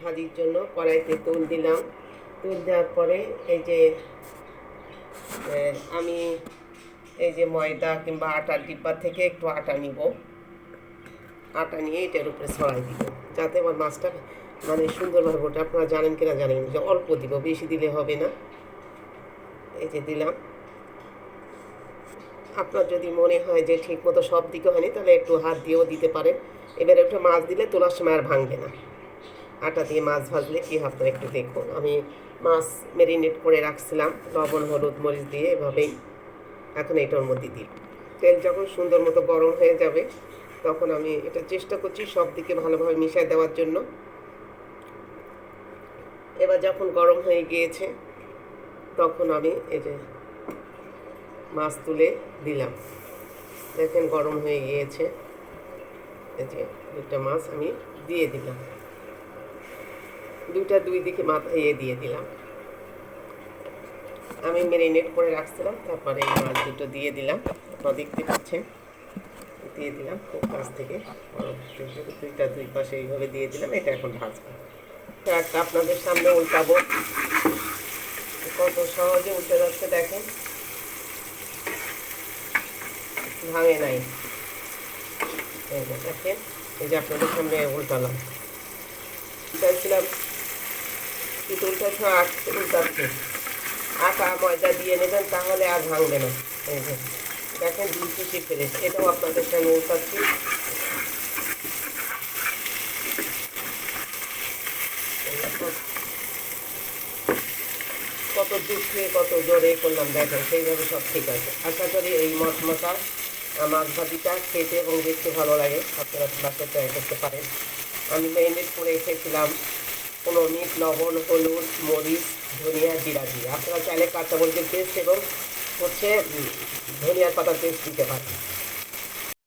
ভাজির জন্য কড়াইতে তেল দিলাম। তেল দেওয়ার পরে এই যে আমি এই যে ময়দা কিংবা আটার ডিব্বা থেকে একটু আটা নিব। আটা নিয়ে এটার উপরে ছড়াই দিব, যাতে আমার মাছটা মানে সুন্দরভাবে ওঠে। আপনারা জানেন কিনা জানেন, যে অল্প দিব, বেশি দিলে হবে না। এই যে দিলাম। আপনার যদি মনে হয় যে ঠিক মতো সব দিকে হয়নি, তাহলে একটু হাত দিয়েও দিতে পারেন। এবারে একটু মাছ দিলে তোলার সময় আর ভাঙবে না। আটা দিয়ে মাছ ভাজলে কী আপনারা একটু দেখুন। আমি মাছ ম্যারিনেট করে রাখছিলাম লবণ হলুদ মরিচ দিয়ে, এভাবেই। এখন এটার মধ্যে দিই। তেল যখন সুন্দর মতো গরম হয়ে যাবে, তখন আমি এটা চেষ্টা করছি সব দিকে ভালোভাবে মিশিয়ে দেওয়ার জন্য। এবার যখন গরম হয়ে গিয়েছে, তখন আমি এই যে মাছ তুলে দিলাম। দেখেন গরম হয়ে গিয়েছে। এই যে দুটা মাছ আমি দিয়ে দিলাম, দুই দিকে মাথা দিয়ে দিলাম। আমি ম্যারিনেট করে রাখছিলাম, তারপরে এই মাছ দুটো দিয়ে দিলাম। আপনারা দেখতে পাচ্ছেন, দিয়ে দিলাম খুব কাছ থেকে। দুই পাশে এইভাবে দিয়ে দিলাম। এটা এখন ভাজবো। একটা আপনাদের সামনে উল্টাবো, কত সহজে উল্টে যাচ্ছে দেখেন, ভাঙে নাই। এই যে দেখেন, এই যে আপনাদের সামনে উল্টালাম। উল্টাচ্ছিলাম কিন্তু উল্টাচ্ছে। আটা ময়দা দিয়ে নেবেন, তাহলে আর ভাঙবে না। এই যে দেখেন, দুই পিসি ফেলেছে। এটাও আপনাদের সামনে উল্টাচ্ছি। কত দূর থেকে কত জোরে করলাম দেখেন, সেইভাবে সব ঠিক আছে। আশা করি এই মশমশা মাছ ভাজিটা খেতে এবং দেখতে ভালো লাগে। আপনারা বাসায় ট্রাই করতে পারেন। আমি ম্যারিনেট করে রেখেছিলাম 15 মিনিট লবণ হলুদ মরিচ ধনিয়া জিরা দিয়ে। আপনারা চাইলে কাঁচামরিচের পেস্ট এবং ধনিয়ার পাতার পেস্ট দিতে পারেন।